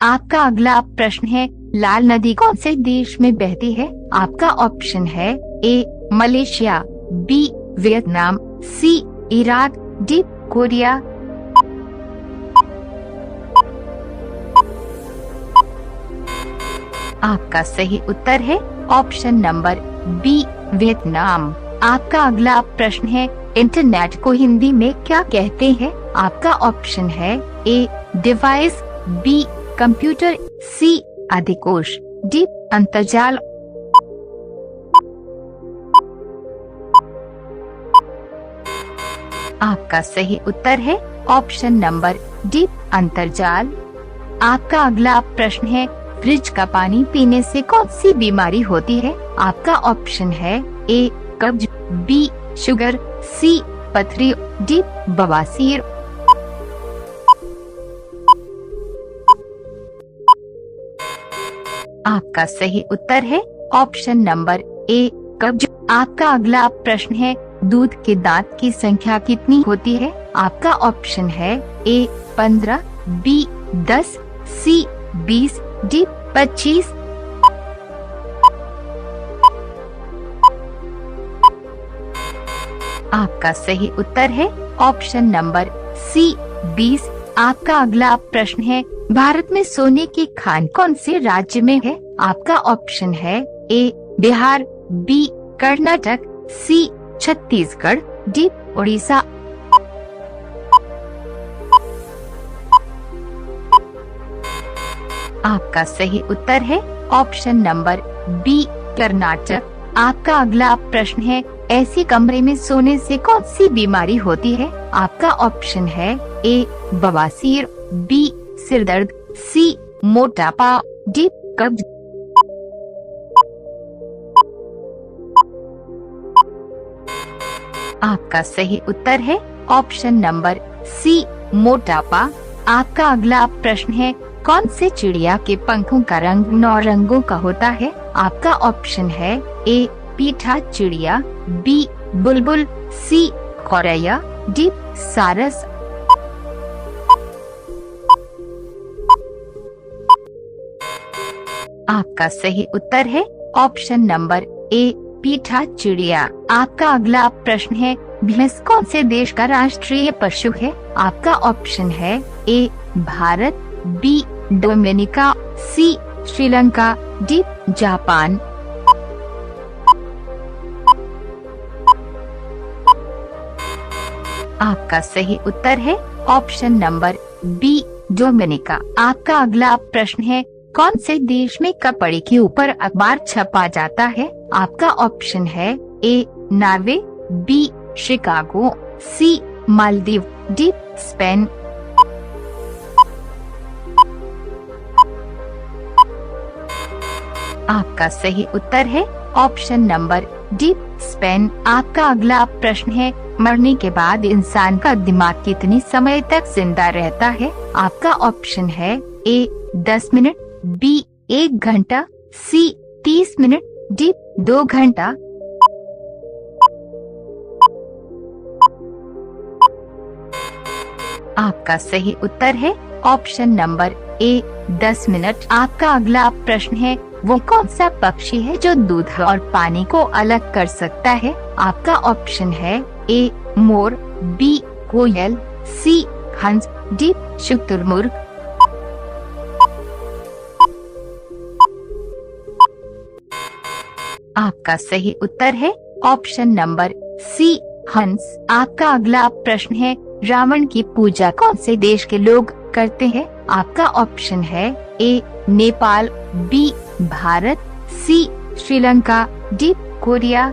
आपका अगला प्रश्न है, लाल नदी कौन से देश में बहती है? आपका ऑप्शन है A Malaysia, B Vietnam, C Iraq, D Korea. आपका सही उत्तर है ऑप्शन नंबर बी वियतनाम। आपका अगला प्रश्न है, इंटरनेट को हिंदी में क्या कहते हैं? आपका ऑप्शन है A device, B computer, C अधिकोष, डी अंतर्जाल। आपका सही उत्तर है ऑप्शन नंबर डी अंतर्जाल। आपका अगला प्रश्न है, फ्रिज का पानी पीने से कौन सी बीमारी होती है? आपका ऑप्शन है ए कब्ज, बी शुगर, सी पथरी, डी बवासीर। आपका सही उत्तर है ऑप्शन नंबर ए कब्ज। आपका अगला प्रश्न है, दूध के दांत की संख्या कितनी होती है? आपका ऑप्शन है ए 15, बी 10, सी 20, डी 25। आपका सही उत्तर है ऑप्शन नंबर सी 20। आपका अगला प्रश्न है, भारत में सोने की खान कौन से राज्य में है? आपका ऑप्शन है ए बिहार, बी कर्नाटक, सी छत्तीसगढ़, डी उड़ीसा। आपका सही उत्तर है ऑप्शन नंबर बी कर्नाटक। आपका अगला प्रश्न है, ऐसी कमरे में सोने से कौन सी बीमारी होती है? आपका ऑप्शन है ए बवासीर, बी सिरदर्द, सी मोटापा, डी कब्ज। आपका सही उत्तर है ऑप्शन नंबर सी मोटापा। आपका अगला प्रश्न है, कौन से चिड़िया के पंखों का रंग 9 रंगों का होता है? आपका ऑप्शन है ए पीठा चिड़िया, बी बुलबुल, सी गौरैया, डी सारस। आपका सही उत्तर है ऑप्शन नंबर ए पीठा चिड़िया। आपका अगला प्रश्न है, भैंस कौन से देश का राष्ट्रीय पशु है? आपका ऑप्शन है ए भारत, बी डोमिनिका, सी श्रीलंका, डी जापान। आपका सही उत्तर है ऑप्शन नंबर बी डोमिनिका। आपका अगला प्रश्न है, कौन से देश में कपड़े के ऊपर अखबार छपा जाता है? आपका ऑप्शन है A Norway, B Chicago, C Maldives, D Spain. आपका सही उत्तर है ऑप्शन नंबर डी स्पेन। आपका अगला प्रश्न है, मरने के बाद इंसान का दिमाग कितने समय तक जिंदा रहता है? आपका ऑप्शन है ए 10 मिनट, बी 1 घंटा, सी 30 मिनट, डी 2 घंटा। आपका सही उत्तर है ऑप्शन नंबर ए 10 मिनट। आपका अगला प्रश्न है, वो कौन सा पक्षी है जो दूध और पानी को अलग कर सकता है? आपका ऑप्शन है ए मोर, बी कोयल, सी हंस, डी शुतुरमुर्ग। आपका सही उत्तर है ऑप्शन नंबर सी हंस। आपका अगला प्रश्न है, रावण की पूजा कौन से देश के लोग करते हैं? आपका ऑप्शन है ए नेपाल, बी भारत, सी श्रीलंका, डी कोरिया।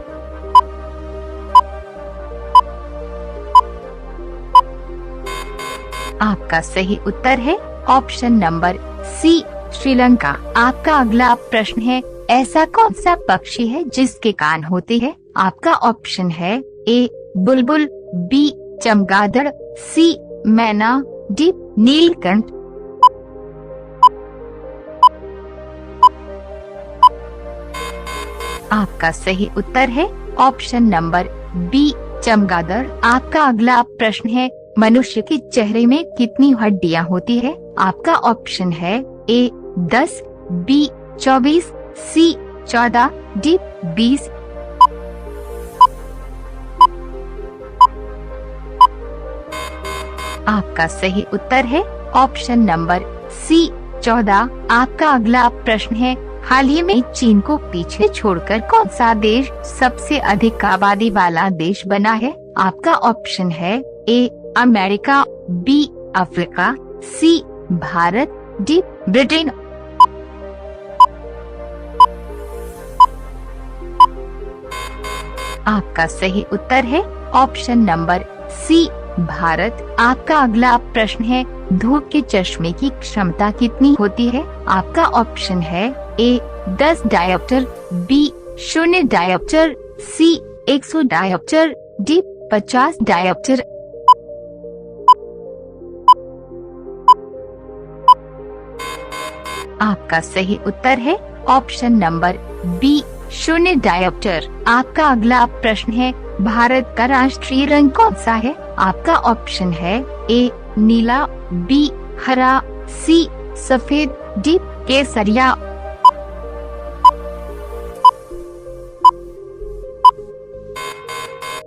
आपका सही उत्तर है ऑप्शन नंबर सी श्रीलंका। आपका अगला प्रश्न है, ऐसा कौन सा पक्षी है जिसके कान होते हैं? आपका ऑप्शन है ए बुलबुल, बी चमगादड़, सी मैना, डी नीलकंठ। आपका सही उत्तर है ऑप्शन नंबर बी चमगादड़। आपका अगला प्रश्न है, मनुष्य के चेहरे में कितनी हड्डियां होती है? आपका ऑप्शन है ए 10, बी 24, सी 14, डी 20। आपका सही उत्तर है ऑप्शन नंबर सी 14। आपका अगला प्रश्न है, हाल ही में चीन को पीछे छोड़कर कौन सा देश सबसे अधिक आबादी वाला देश बना है? आपका ऑप्शन है A America, B Africa, C Bharat, D Britain. आपका सही उत्तर है ऑप्शन नंबर सी भारत। आपका अगला प्रश्न है, धूप के चश्मे की क्षमता कितनी होती है? आपका ऑप्शन है ए 10 डायोप्टर, बी 0 डायोप्टर, सी 100 डायोप्टर, डी 50 डायोप्टर। आपका सही उत्तर है ऑप्शन नंबर बी 0 डायोप्टर। आपका अगला प्रश्न है, भारत का राष्ट्रीय रंग कौन सा है? आपका ऑप्शन है ए नीला, बी हरा, सी सफेद, डी केसरिया।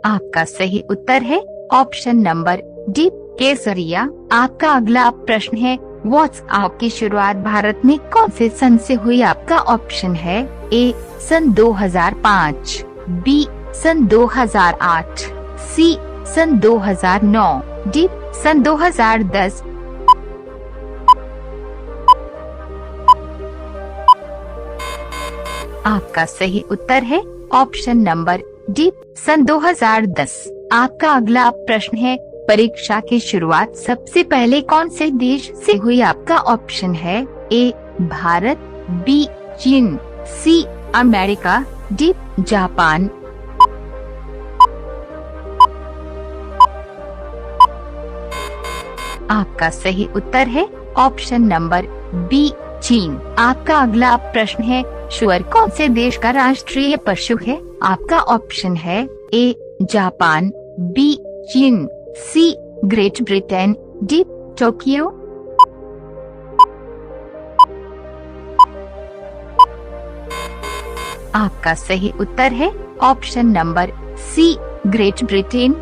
आपका सही उत्तर है ऑप्शन नंबर डी केसरिया। आपका अगला प्रश्न है, व्हाट्सएप की शुरुआत भारत में कौन से सन से हुई? आपका ऑप्शन है ए सन 2005, बी सन 2008, सी सन 2009, डी सन 2010। आपका सही उत्तर है ऑप्शन नंबर डी सन 2010। आपका अगला प्रश्न है, परीक्षा की शुरुआत सबसे पहले कौन से देश से हुई? आपका ऑप्शन है ए भारत, बी चीन, सी अमेरिका, डी जापान। आपका सही उत्तर है ऑप्शन नंबर बी चीन। आपका अगला प्रश्न है, शुअर कौन से देश का राष्ट्रीय पशु है? आपका ऑप्शन है ए जापान, बी चीन, C Great Britain, D Tokyo. आपका सही उत्तर है option number C Great Britain.